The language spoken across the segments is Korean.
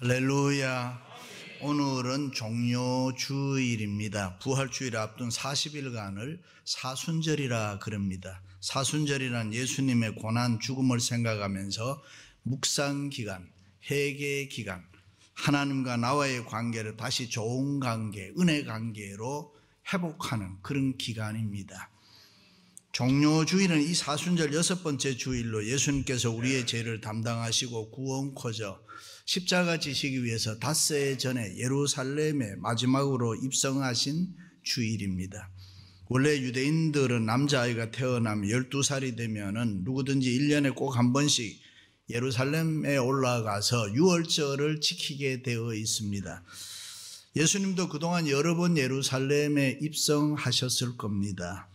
할렐루야. 오늘은 종료주일입니다. 부활주일을 앞둔 40일간을 사순절이라 그럽니다. 사순절이란 예수님의 고난 죽음을 생각하면서 묵상기간, 회개기간, 하나님과 나와의 관계를 다시 좋은 관계, 은혜 관계로 회복하는 그런 기간입니다. 종료주일은 이 사순절 6번째 주일로 예수님께서 우리의 죄를 담당하시고 구원코저 십자가 지시기 위해서 닷새 전에 예루살렘에 마지막으로 입성하신 주일입니다. 원래 유대인들은 남자아이가 태어나면 12살이 되면은 누구든지 1년에 꼭 한 번씩 예루살렘에 올라가서 유월절을 지키게 되어 있습니다. 예수님도 그동안 여러 번 예루살렘에 입성하셨을 겁니다.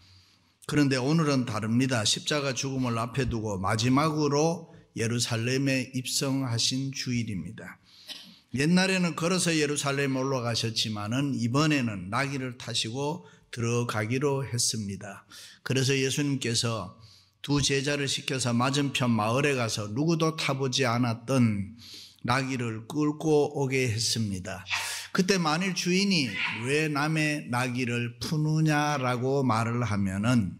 그런데 오늘은 다릅니다. 십자가 죽음을 앞에 두고 마지막으로 예루살렘에 입성하신 주일입니다. 옛날에는 걸어서 예루살렘에 올라가셨지만은 이번에는 나귀를 타시고 들어가기로 했습니다. 그래서 예수님께서 두 제자를 시켜서 맞은편 마을에 가서 누구도 타보지 않았던 나귀를 끌고 오게 했습니다. 그때 만일 주인이 왜 남의 나귀를 푸느냐라고 말을 하면은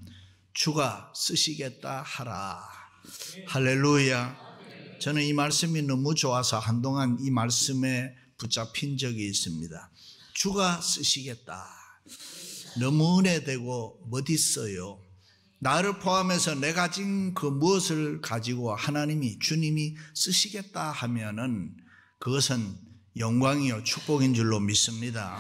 주가 쓰시겠다 하라. 할렐루야. 저는 이 말씀이 너무 좋아서 한동안 이 말씀에 붙잡힌 적이 있습니다. 주가 쓰시겠다. 너무 은혜되고 멋있어요. 나를 포함해서 내가 가진 그 무엇을 가지고 하나님이 주님이 쓰시겠다 하면은 그것은 영광이요 축복인 줄로 믿습니다.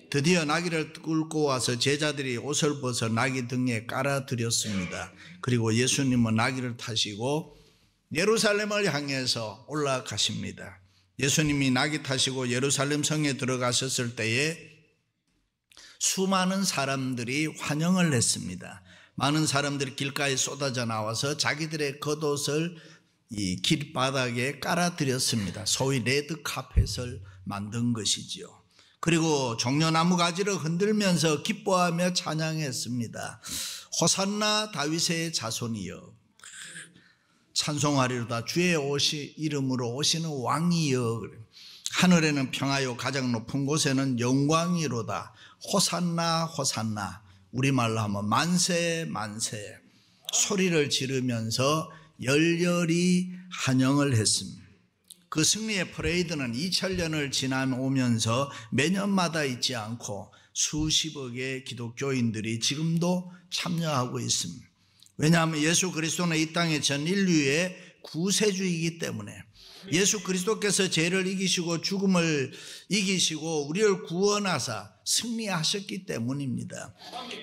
드디어 나귀를 끌고 와서 제자들이 옷을 벗어 나귀 등에 깔아드렸습니다. 그리고 예수님은 나귀를 타시고 예루살렘을 향해서 올라가십니다. 예수님이 나귀 타시고 예루살렘 성에 들어가셨을 때에 수많은 사람들이 환영을 했습니다. 많은 사람들이 길가에 쏟아져 나와서 자기들의 겉옷을 이 길바닥에 깔아드렸습니다. 소위 레드 카펫을 만든 것이지요. 그리고 종려나무 가지를 흔들면서 기뻐하며 찬양했습니다. 호산나 다윗의 자손이여 찬송하리로다. 주의 이름으로 오시는 왕이여. 하늘에는 평화요 가장 높은 곳에는 영광이로다. 호산나 호산나. 우리말로 하면 만세 만세. 소리를 지르면서 열렬히 환영을 했습니다. 그 승리의 퍼레이드는 2000년을 지나오면서 매년마다 있지 않고 수십억의 기독교인들이 지금도 참여하고 있습니다. 왜냐하면 예수 그리스도는 이 땅의 전 인류의 구세주이기 때문에 예수 그리스도께서 죄를 이기시고 죽음을 이기시고 우리를 구원하사 승리하셨기 때문입니다.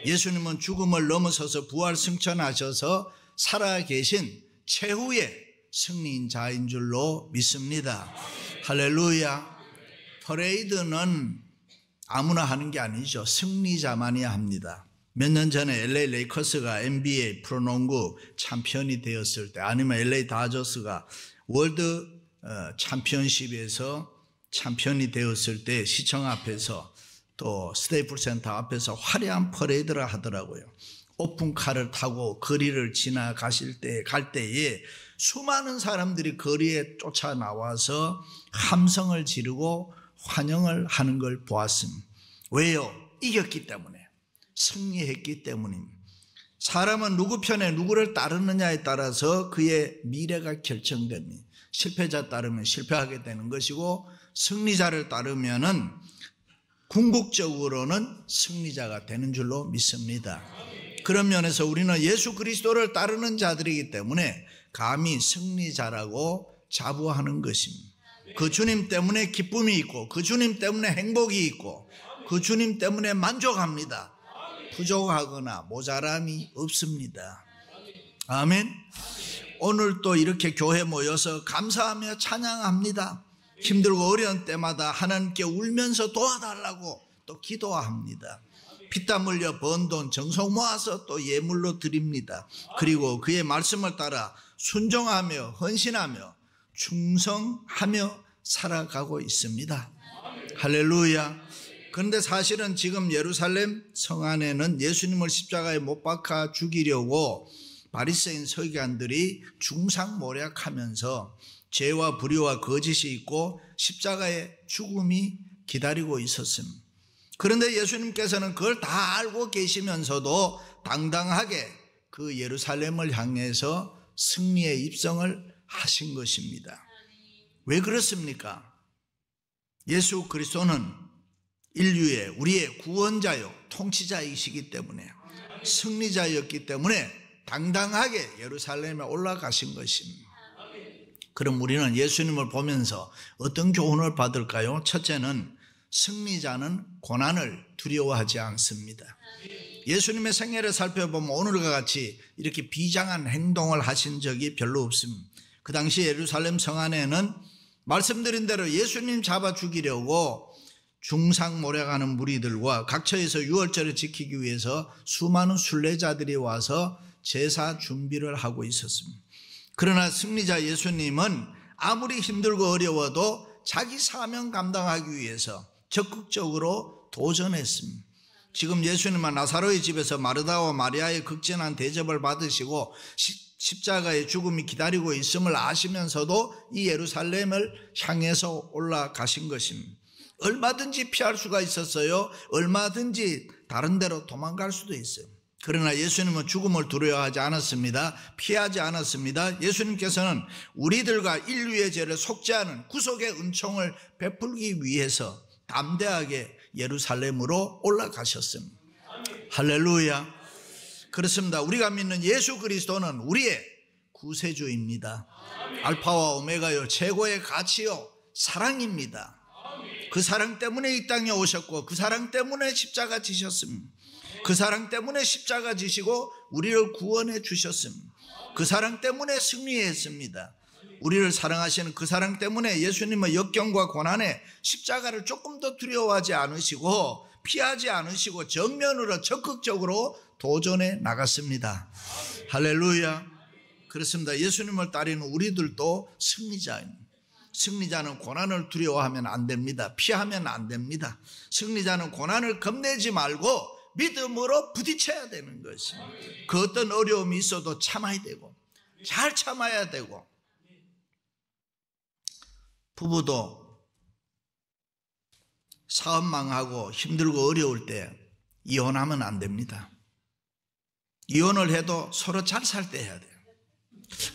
예수님은 죽음을 넘어서서 부활 승천하셔서 살아계신 최후의 승리자인 줄로 믿습니다. 할렐루야. 퍼레이드는 아무나 하는 게 아니죠. 승리자만이 합니다. 몇 년 전에 LA 레이커스가 NBA 프로농구 챔피언이 되었을 때, 아니면 LA 다저스가 월드 챔피언십에서 챔피언이 되었을 때 시청 앞에서 또 스테이플 센터 앞에서 화려한 퍼레이드를 하더라고요. 오픈카를 타고 거리를 지나가실 때, 갈 때에 수많은 사람들이 거리에 쫓아 나와서 함성을 지르고 환영을 하는 걸 보았습니다. 왜요? 이겼기 때문에, 승리했기 때문입니다. 사람은 누구 편에 누구를 따르느냐에 따라서 그의 미래가 결정됩니다. 실패자 따르면 실패하게 되는 것이고 승리자를 따르면은 궁극적으로는 승리자가 되는 줄로 믿습니다. 그런 면에서 우리는 예수 그리스도를 따르는 자들이기 때문에 감히 승리자라고 자부하는 것입니다. 그 주님 때문에 기쁨이 있고 그 주님 때문에 행복이 있고 그 주님 때문에 만족합니다. 부족하거나 모자람이 없습니다. 아멘. 오늘 또 이렇게 교회 모여서 감사하며 찬양합니다. 힘들고 어려운 때마다 하나님께 울면서 도와달라고 또 기도합니다. 피땀 흘려 번 돈 정성 모아서 또 예물로 드립니다. 그리고 그의 말씀을 따라 순종하며 헌신하며 충성하며 살아가고 있습니다. 할렐루야. 그런데 사실은 지금 예루살렘 성 안에는 예수님을 십자가에 못 박아 죽이려고 바리새인 서기관들이 중상모략하면서 죄와 불의와 거짓이 있고 십자가의 죽음이 기다리고 있었습니다. 그런데 예수님께서는 그걸 다 알고 계시면서도 당당하게 그 예루살렘을 향해서 승리의 입성을 하신 것입니다. 왜 그렇습니까? 예수 그리스도는 인류의 우리의 구원자요 통치자이시기 때문에, 승리자였기 때문에 당당하게 예루살렘에 올라가신 것입니다. 그럼 우리는 예수님을 보면서 어떤 교훈을 받을까요? 첫째는 승리자는 고난을 두려워하지 않습니다. 예수님의 생애를 살펴보면 오늘과 같이 이렇게 비장한 행동을 하신 적이 별로 없습니다. 그 당시 예루살렘 성 안에는 말씀드린 대로 예수님 잡아 죽이려고 중상모략하는 무리들과 각처에서 유월절을 지키기 위해서 수많은 순례자들이 와서 제사 준비를 하고 있었습니다. 그러나 승리자 예수님은 아무리 힘들고 어려워도 자기 사명 감당하기 위해서 적극적으로 도전했습니다. 지금 예수님은 나사로의 집에서 마르다와 마리아의 극진한 대접을 받으시고 십자가의 죽음이 기다리고 있음을 아시면서도 이 예루살렘을 향해서 올라가신 것입니다. 얼마든지 피할 수가 있었어요. 얼마든지 다른 데로 도망갈 수도 있어요. 그러나 예수님은 죽음을 두려워하지 않았습니다. 피하지 않았습니다. 예수님께서는 우리들과 인류의 죄를 속죄하는 구속의 은총을 베풀기 위해서 담대하게 예루살렘으로 올라가셨습니다. 할렐루야. 그렇습니다. 우리가 믿는 예수 그리스도는 우리의 구세주입니다. 알파와 오메가요, 최고의 가치요, 사랑입니다. 그 사랑 때문에 이 땅에 오셨고, 그 사랑 때문에 십자가 지셨습니다. 그 사랑 때문에 십자가 지시고 우리를 구원해 주셨습니다. 그 사랑 때문에 승리했습니다. 우리를 사랑하시는 그 사랑 때문에 예수님의 역경과 고난에 십자가를 조금 더 두려워하지 않으시고 피하지 않으시고 정면으로 적극적으로 도전해 나갔습니다. 할렐루야. 그렇습니다. 예수님을 따르는 우리들도 승리자입니다. 승리자는 고난을 두려워하면 안 됩니다. 피하면 안 됩니다. 승리자는 고난을 겁내지 말고 믿음으로 부딪혀야 되는 것입니다. 그 어떤 어려움이 있어도 참아야 되고, 잘 참아야 되고. 부부도 사업 망하고 힘들고 어려울 때 이혼하면 안 됩니다. 이혼을 해도 서로 잘 살 때 해야 돼요.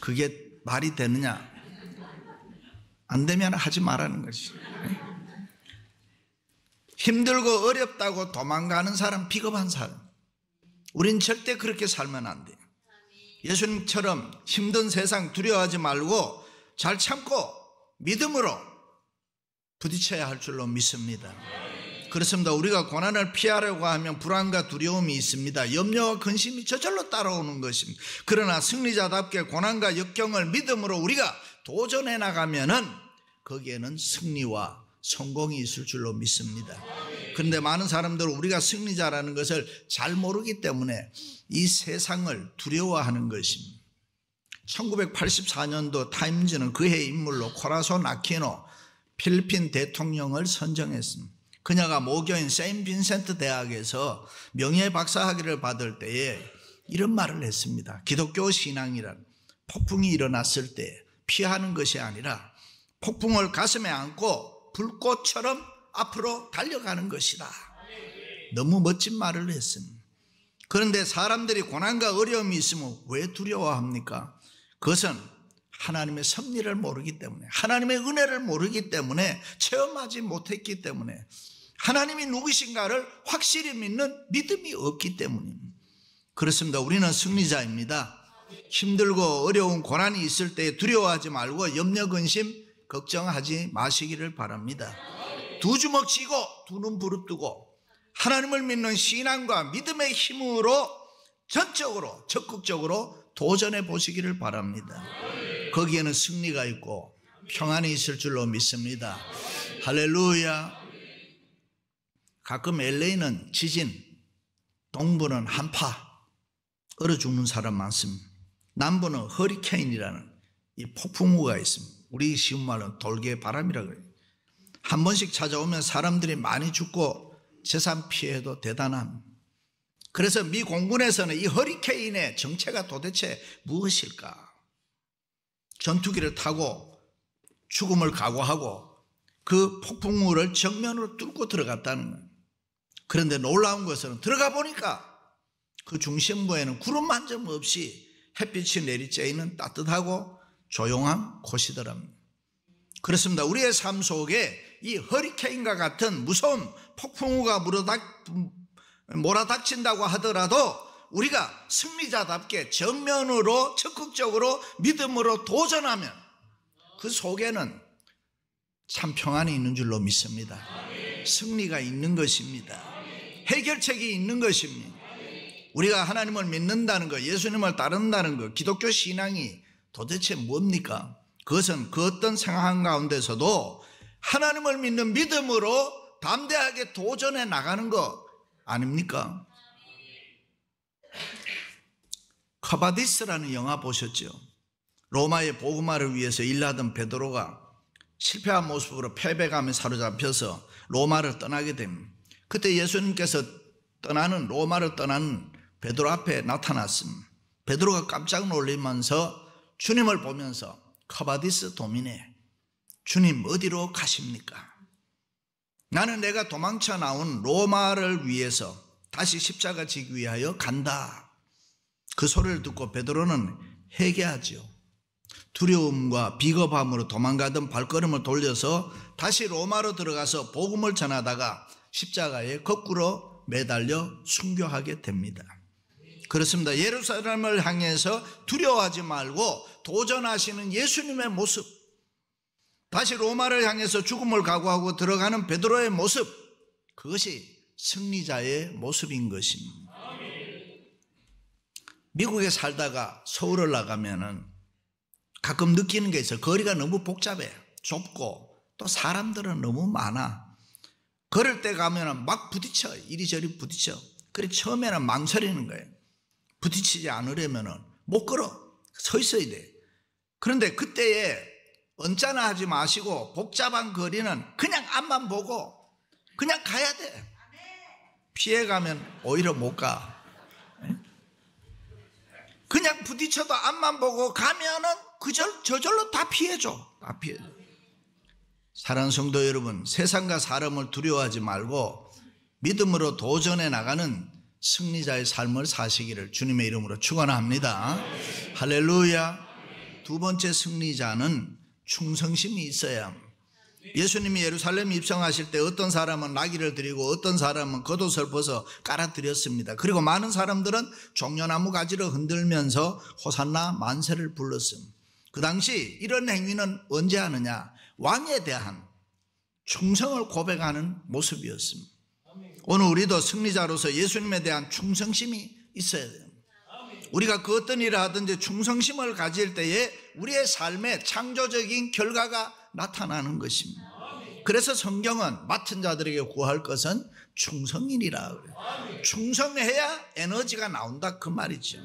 그게 말이 되느냐? 안 되면 하지 말라는 것이. 힘들고 어렵다고 도망가는 사람 비겁한 사람. 우린 절대 그렇게 살면 안 돼요. 예수님처럼 힘든 세상 두려워하지 말고 잘 참고 믿음으로 부딪혀야 할 줄로 믿습니다. 그렇습니다. 우리가 고난을 피하려고 하면 불안과 두려움이 있습니다. 염려와 근심이 저절로 따라오는 것입니다. 그러나 승리자답게 고난과 역경을 믿음으로 우리가 도전해 나가면은 거기에는 승리와 성공이 있을 줄로 믿습니다. 그런데 많은 사람들은 우리가 승리자라는 것을 잘 모르기 때문에 이 세상을 두려워하는 것입니다. 1984년도 타임즈는 그해 인물로 코라손 아퀴노 필리핀 대통령을 선정했습니다. 그녀가 모교인 세인트 빈센트 대학에서 명예 박사학위를 받을 때에 이런 말을 했습니다. 기독교 신앙이란 폭풍이 일어났을 때 피하는 것이 아니라 폭풍을 가슴에 안고 불꽃처럼 앞으로 달려가는 것이다. 너무 멋진 말을 했습니다. 그런데 사람들이 고난과 어려움이 있으면 왜 두려워합니까? 그것은 하나님의 섭리를 모르기 때문에, 하나님의 은혜를 모르기 때문에, 체험하지 못했기 때문에, 하나님이 누구신가를 확실히 믿는 믿음이 없기 때문입니다. 그렇습니다. 우리는 승리자입니다. 힘들고 어려운 고난이 있을 때 두려워하지 말고 염려 근심 걱정하지 마시기를 바랍니다. 두 주먹 쥐고 두 눈 부릅뜨고 하나님을 믿는 신앙과 믿음의 힘으로 전적으로 적극적으로 도전해 보시기를 바랍니다. 거기에는 승리가 있고 평안이 있을 줄로 믿습니다. 할렐루야. 가끔 LA는 지진, 동부는 한파, 얼어 죽는 사람 많습니다. 남부는 허리케인이라는 이 폭풍우가 있습니다. 우리 쉬운 말로 돌개 바람이라고 해요. 한 번씩 찾아오면 사람들이 많이 죽고 재산 피해도 대단합니다. 그래서 미 공군에서는 이 허리케인의 정체가 도대체 무엇일까? 전투기를 타고 죽음을 각오하고 그 폭풍우를 정면으로 뚫고 들어갔다는 거예요. 그런데 놀라운 것은 들어가 보니까 그 중심부에는 구름 한 점 없이 햇빛이 내리쬐이는 따뜻하고 조용한 곳이더랍니다. 그렇습니다. 우리의 삶 속에 이 허리케인과 같은 무서운 폭풍우가 몰아닥친다고 하더라도 우리가 승리자답게 정면으로 적극적으로 믿음으로 도전하면 그 속에는 참 평안이 있는 줄로 믿습니다. 승리가 있는 것입니다. 해결책이 있는 것입니다. 우리가 하나님을 믿는다는 것, 예수님을 따른다는 것, 기독교 신앙이 도대체 뭡니까? 그것은 그 어떤 상황 가운데서도 하나님을 믿는 믿음으로 담대하게 도전해 나가는 것 아닙니까? 커바디스라는 영화 보셨죠? 로마의 복음화를 위해서 일하던 베드로가 실패한 모습으로 패배감에 사로잡혀서 로마를 떠나게 됩니다. 그때 예수님께서 로마를 떠나는 베드로 앞에 나타났습니다. 베드로가 깜짝 놀라면서 주님을 보면서 커바디스 도미네, 주님 어디로 가십니까? 나는 내가 도망쳐 나온 로마를 위해서 다시 십자가 지기 위하여 간다. 그 소리를 듣고 베드로는 회개하지요. 두려움과 비겁함으로 도망가던 발걸음을 돌려서 다시 로마로 들어가서 복음을 전하다가 십자가에 거꾸로 매달려 순교하게 됩니다. 그렇습니다. 예루살렘을 향해서 두려워하지 말고 도전하시는 예수님의 모습, 다시 로마를 향해서 죽음을 각오하고 들어가는 베드로의 모습, 그것이 승리자의 모습인 것입니다. 미국에 살다가 서울을 나가면은 가끔 느끼는 게 있어요. 거리가 너무 복잡해, 좁고 또 사람들은 너무 많아. 걸을 때 가면은 막 부딪혀, 이리저리 부딪혀. 그래 처음에는 망설이는 거예요. 부딪히지 않으려면은 못 걸어, 서 있어야 돼. 그런데 그때에 언짢아 하지 마시고 복잡한 거리는 그냥 앞만 보고 그냥 가야 돼. 피해가면 오히려 못 가. 그냥 부딪혀도 앞만 보고 가면은 저절로 다 피해줘. 다 피해줘. 사랑하는 성도 여러분, 세상과 사람을 두려워하지 말고 믿음으로 도전해 나가는 승리자의 삶을 사시기를 주님의 이름으로 축원합니다. 할렐루야. 두 번째 승리자는 충성심이 있어야 합니다. 예수님이 예루살렘 입성하실 때 어떤 사람은 나귀를 드리고 어떤 사람은 겉옷을 벗어 깔아드렸습니다. 그리고 많은 사람들은 종려나무 가지를 흔들면서 호산나 만세를 불렀습니다. 그 당시 이런 행위는 언제 하느냐? 왕에 대한 충성을 고백하는 모습이었습니다. 오늘 우리도 승리자로서 예수님에 대한 충성심이 있어야 돼요. 우리가 그 어떤 일을 하든지 충성심을 가질 때에 우리의 삶에 창조적인 결과가 나타나는 것입니다. 그래서 성경은 맡은 자들에게 구할 것은 충성이니라 그래요. 충성해야 에너지가 나온다 그 말이죠.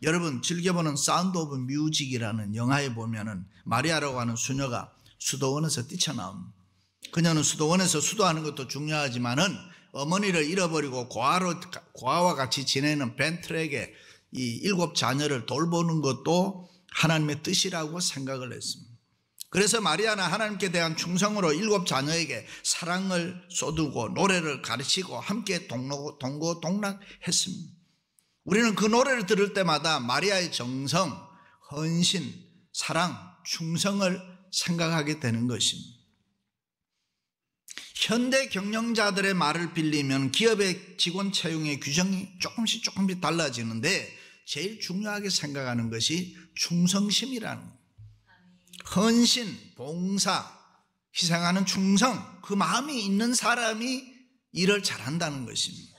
여러분 즐겨보는 사운드 오브 뮤직이라는 영화에 보면은 마리아라고 하는 수녀가 수도원에서 뛰쳐나옵니다. 그녀는 수도원에서 수도하는 것도 중요하지만은 어머니를 잃어버리고 고아와 같이 지내는 벤트렉의 이 7 자녀를 돌보는 것도 하나님의 뜻이라고 생각을 했습니다. 그래서 마리아는 하나님께 대한 충성으로 7 자녀에게 사랑을 쏟고 노래를 가르치고 함께 동고동락했습니다. 우리는 그 노래를 들을 때마다 마리아의 정성, 헌신, 사랑, 충성을 생각하게 되는 것입니다. 현대 경영자들의 말을 빌리면 기업의 직원 채용의 규정이 조금씩 달라지는데 제일 중요하게 생각하는 것이 충성심이라는 거예요. 헌신, 봉사, 희생하는 충성, 그 마음이 있는 사람이 일을 잘한다는 것입니다.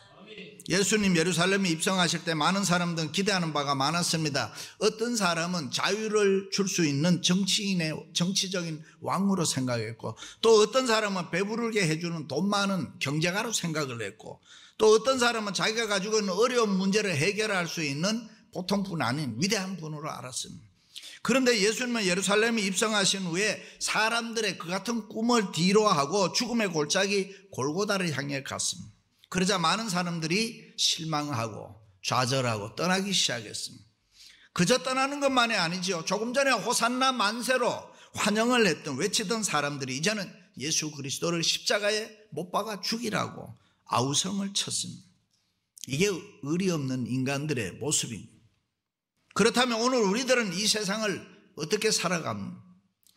예수님 예루살렘에 입성하실 때 많은 사람들은 기대하는 바가 많았습니다. 어떤 사람은 자유를 줄 수 있는 정치적인 왕으로 생각했고, 또 어떤 사람은 배부르게 해주는 돈 많은 경제가로 생각을 했고, 또 어떤 사람은 자기가 가지고 있는 어려운 문제를 해결할 수 있는 보통분 아닌 위대한 분으로 알았습니다. 그런데 예수님은 예루살렘에 입성하신 후에 사람들의 그 같은 꿈을 뒤로하고 죽음의 골짜기 골고다를 향해 갔습니다. 그러자 많은 사람들이 실망하고 좌절하고 떠나기 시작했습니다. 그저 떠나는 것만이 아니죠. 조금 전에 호산나 만세로 환영을 했던, 외치던 사람들이 이제는 예수 그리스도를 십자가에 못 박아 죽이라고 아우성을 쳤습니다. 이게 의리 없는 인간들의 모습입니다. 그렇다면 오늘 우리들은 이 세상을 어떻게 살아갑니까?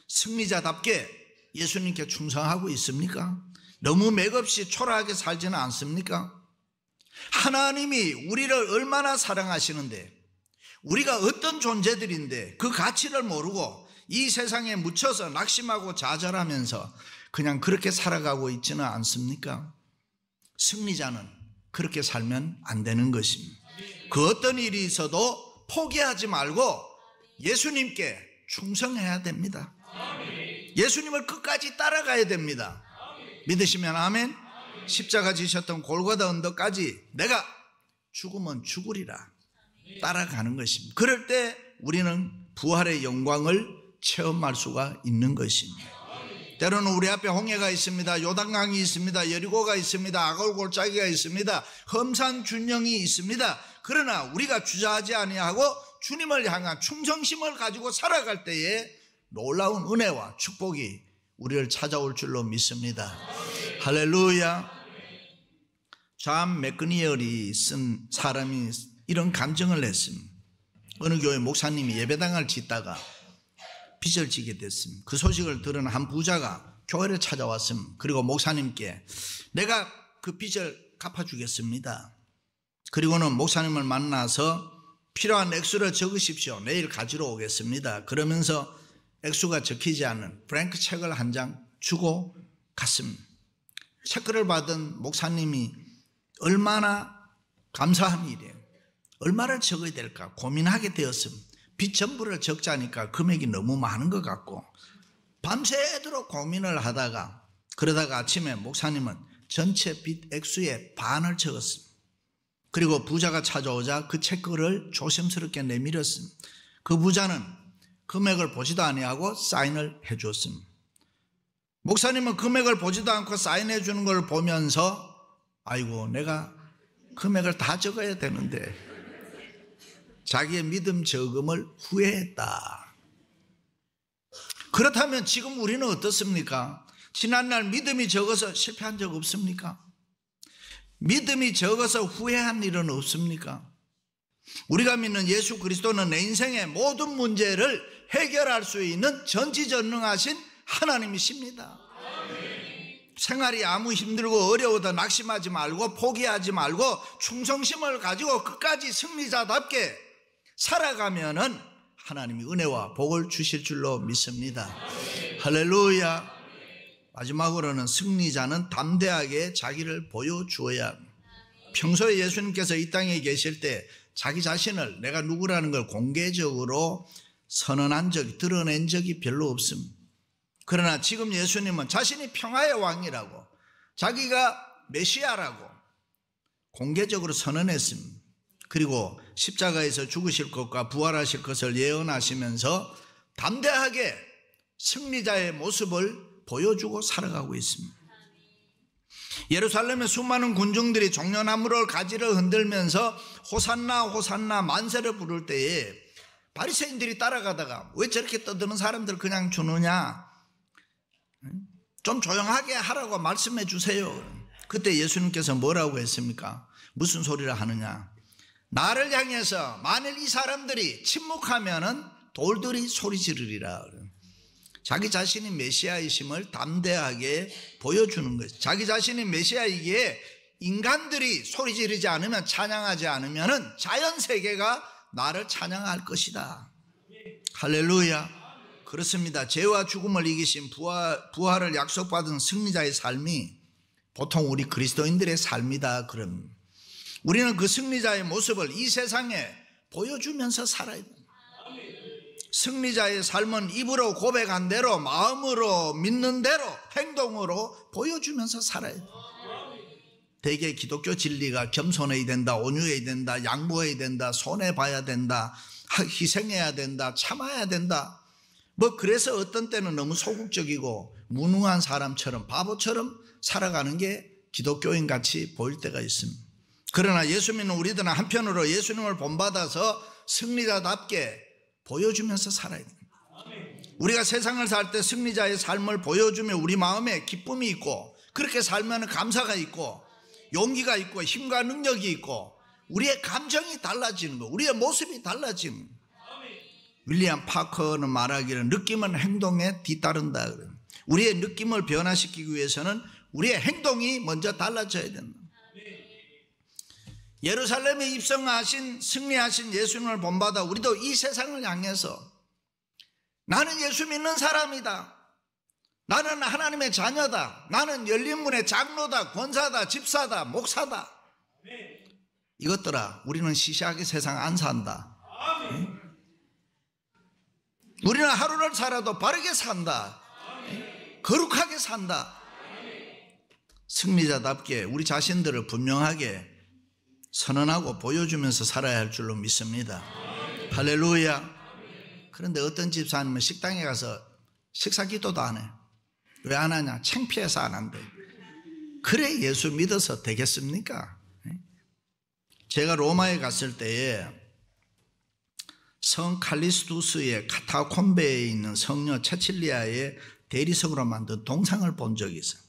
승리자답게 예수님께 충성하고 있습니까? 너무 맥없이 초라하게 살지는 않습니까? 하나님이 우리를 얼마나 사랑하시는데, 우리가 어떤 존재들인데 그 가치를 모르고 이 세상에 묻혀서 낙심하고 좌절하면서 그냥 그렇게 살아가고 있지는 않습니까? 승리자는 그렇게 살면 안 되는 것입니다. 그 어떤 일이 있어도 포기하지 말고 예수님께 충성해야 됩니다. 예수님을 끝까지 따라가야 됩니다. 믿으시면 아멘. 십자가 지셨던 골고다 언덕까지 내가 죽으면 죽으리라 따라가는 것입니다. 그럴 때 우리는 부활의 영광을 체험할 수가 있는 것입니다. 때로는 우리 앞에 홍해가 있습니다. 요단강이 있습니다. 여리고가 있습니다. 아골골짜기가 있습니다. 험산 균형이 있습니다. 그러나 우리가 주저하지 아니하고 주님을 향한 충성심을 가지고 살아갈 때에 놀라운 은혜와 축복이 우리를 찾아올 줄로 믿습니다. 할렐루야. 존 맥그니얼이 쓴 사람이 이런 감정을 했습니다. 어느 교회 목사님이 예배당을 짓다가 빚을 지게 됐습니다. 그 소식을 들은 한 부자가 교회를 찾아왔습니다. 그리고 목사님께 내가 그 빚을 갚아주겠습니다. 그리고는 목사님을 만나서 필요한 액수를 적으십시오. 내일 가지러 오겠습니다. 그러면서 액수가 적히지 않은 브랭크 책을 한 장 주고 갔습니다. 체크를 받은 목사님이 얼마나 감사한 일이에요. 얼마를 적어야 될까 고민하게 되었습니다. 빚 전부를 적자니까 금액이 너무 많은 것 같고 밤새도록 고민을 하다가 그러다가 아침에 목사님은 전체 빚 액수의 반을 적었습니다. 그리고 부자가 찾아오자 그 체크를 조심스럽게 내밀었습니다. 그 부자는 금액을 보지도 아니하고 사인을 해 주었습니다. 목사님은 금액을 보지도 않고 사인해 주는 걸 보면서 아이고 내가 금액을 다 적어야 되는데 자기의 믿음 저금을 후회했다. 그렇다면 지금 우리는 어떻습니까? 지난날 믿음이 적어서 실패한 적 없습니까? 믿음이 적어서 후회한 일은 없습니까? 우리가 믿는 예수 그리스도는 내 인생의 모든 문제를 해결할 수 있는 전지전능하신 하나님이십니다. 생활이 아무 힘들고 어려워도 낙심하지 말고 포기하지 말고 충성심을 가지고 끝까지 승리자답게 살아가면은 하나님이 은혜와 복을 주실 줄로 믿습니다. 할렐루야. 마지막으로는 승리자는 담대하게 자기를 보여주어야 합니다. 평소에 예수님께서 이 땅에 계실 때 자기 자신을 내가 누구라는 걸 공개적으로 선언한 적이 드러낸 적이 별로 없습니다. 그러나 지금 예수님은 자신이 평화의 왕이라고 자기가 메시아라고 공개적으로 선언했습니다. 그리고 십자가에서 죽으실 것과 부활하실 것을 예언하시면서 담대하게 승리자의 모습을 보여주고 살아가고 있습니다. 예루살렘의 수많은 군중들이 종려나무를 가지를 흔들면서 호산나 호산나 만세를 부를 때에 바리새인들이 따라가다가 왜 저렇게 떠드는 사람들 그냥 주느냐, 좀 조용하게 하라고 말씀해 주세요. 그때 예수님께서 뭐라고 했습니까? 무슨 소리를 하느냐, 나를 향해서 만일 이 사람들이 침묵하면은 돌들이 소리 지르리라. 자기 자신이 메시아이심을 담대하게 보여주는 것이죠. 자기 자신이 메시아이기에 인간들이 소리 지르지 않으면, 찬양하지 않으면 자연세계가 나를 찬양할 것이다. 할렐루야. 그렇습니다. 죄와 죽음을 이기신 부활을 약속받은 승리자의 삶이 보통 우리 그리스도인들의 삶이다. 그럼 우리는 그 승리자의 모습을 이 세상에 보여주면서 살아야 됩니다. 승리자의 삶은 입으로 고백한 대로, 마음으로 믿는 대로, 행동으로 보여주면서 살아야 돼요. 대개 기독교 진리가 겸손해야 된다, 온유해야 된다, 양보해야 된다, 손해봐야 된다, 희생해야 된다, 참아야 된다. 그래서 어떤 때는 너무 소극적이고 무능한 사람처럼, 바보처럼 살아가는 게 기독교인 같이 보일 때가 있습니다. 그러나 예수 믿는 우리들은 한편으로 예수님을 본받아서 승리자답게 보여주면서 살아야 됩니다. 우리가 세상을 살 때 승리자의 삶을 보여주며 우리 마음에 기쁨이 있고, 그렇게 살면 감사가 있고 용기가 있고 힘과 능력이 있고 우리의 감정이 달라지는 거, 우리의 모습이 달라지는 거. 윌리엄 파커는 말하기를 느낌은 행동에 뒤따른다. 우리의 느낌을 변화시키기 위해서는 우리의 행동이 먼저 달라져야 된다. 예루살렘에 입성하신 승리하신 예수님을 본받아 우리도 이 세상을 향해서 나는 예수 믿는 사람이다, 나는 하나님의 자녀다, 나는 열린문의 장로다, 권사다, 집사다, 목사다, 이것들아 우리는 시시하게 세상 안 산다. 우리는 하루를 살아도 바르게 산다, 거룩하게 산다. 승리자답게 우리 자신들을 분명하게 선언하고 보여주면서 살아야 할 줄로 믿습니다. 할렐루야. 그런데 어떤 집사님은 식당에 가서 식사 기도도 안 해. 왜 안 하냐? 창피해서 안 한대. 그래 예수 믿어서 되겠습니까? 제가 로마에 갔을 때에 성 칼리스투스의 카타콤베에 있는 성녀 체칠리아의 대리석으로 만든 동상을 본 적이 있어요.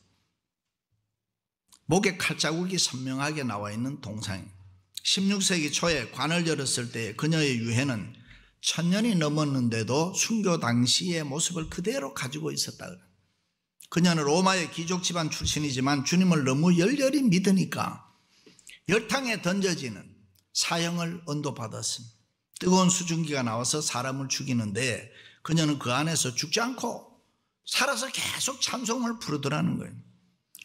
목에 칼자국이 선명하게 나와 있는 동상이에요. 16세기 초에 관을 열었을 때 그녀의 유해는 1000년이 넘었는데도 순교 당시의 모습을 그대로 가지고 있었다 그래요. 그녀는 로마의 귀족 집안 출신이지만 주님을 너무 열렬히 믿으니까 열탕에 던져지는 사형을 언도받았습니다. 뜨거운 수증기가 나와서 사람을 죽이는데 그녀는 그 안에서 죽지 않고 살아서 계속 찬송을 부르더라는 거예요.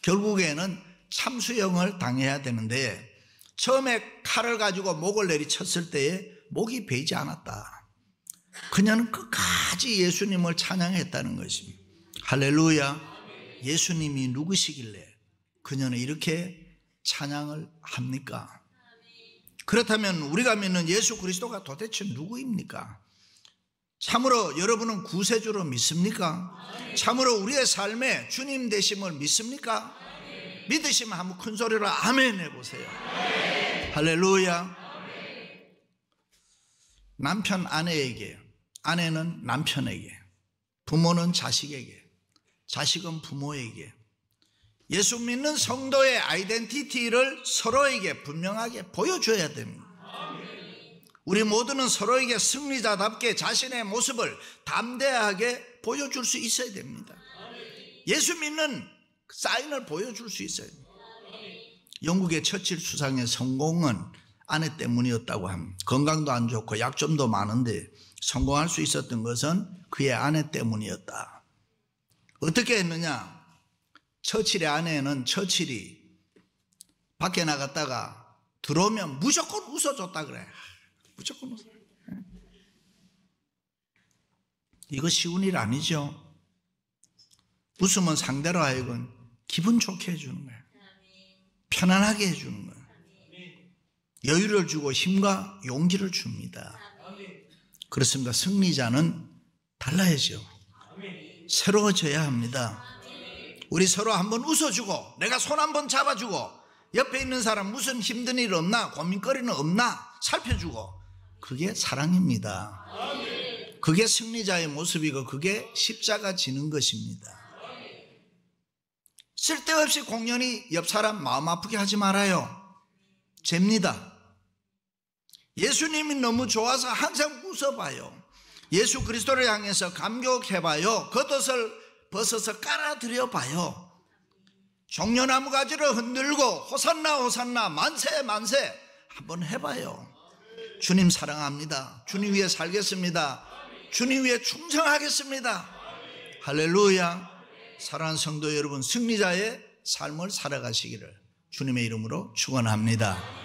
결국에는 참수형을 당해야 되는데 처음에 칼을 가지고 목을 내리쳤을 때에 목이 베이지 않았다. 그녀는 끝까지 예수님을 찬양했다는 것입니다. 할렐루야. 예수님이 누구시길래 그녀는 이렇게 찬양을 합니까? 그렇다면 우리가 믿는 예수 그리스도가 도대체 누구입니까? 참으로 여러분은 구세주로 믿습니까? 참으로 우리의 삶에 주님 되심을 믿습니까? 믿으시면 한번 큰 소리로 아멘 해보세요. 할렐루야. 남편 아내에게, 아내는 남편에게, 부모는 자식에게, 자식은 부모에게 예수 믿는 성도의 아이덴티티를 서로에게 분명하게 보여줘야 됩니다. 우리 모두는 서로에게 승리자답게 자신의 모습을 담대하게 보여줄 수 있어야 됩니다. 예수 믿는 사인을 보여줄 수 있어요. 영국의 처칠 수상의 성공은 아내 때문이었다고 합니다. 건강도 안 좋고 약점도 많은데 성공할 수 있었던 것은 그의 아내 때문이었다. 어떻게 했느냐? 처칠의 아내는 처칠이 밖에 나갔다가 들어오면 무조건 웃어줬다 그래. 무조건 웃어. 이거 쉬운 일 아니죠. 웃으면 상대로 하여금 기분 좋게 해주는 거예요. 편안하게 해주는 거예요. 여유를 주고 힘과 용기를 줍니다. 그렇습니다. 승리자는 달라야죠. 새로워져야 합니다. 우리 서로 한번 웃어주고 내가 손 한번 잡아주고 옆에 있는 사람 무슨 힘든 일 없나, 고민거리는 없나 살펴주고, 그게 사랑입니다. 그게 승리자의 모습이고 그게 십자가 지는 것입니다. 쓸데없이 공연히 옆 사람 마음 아프게 하지 말아요. 죄입니다. 예수님이 너무 좋아서 항상 웃어봐요. 예수 그리스도를 향해서 감격해봐요. 겉옷을 벗어서 깔아드려봐요. 종려나무 가지를 흔들고 호산나 호산나 만세 만세 한번 해봐요. 주님 사랑합니다. 주님 위해 살겠습니다. 주님 위해 충성하겠습니다. 할렐루야. 사랑하는 성도 여러분, 승리자의 삶을 살아가시기를 주님의 이름으로 축원합니다.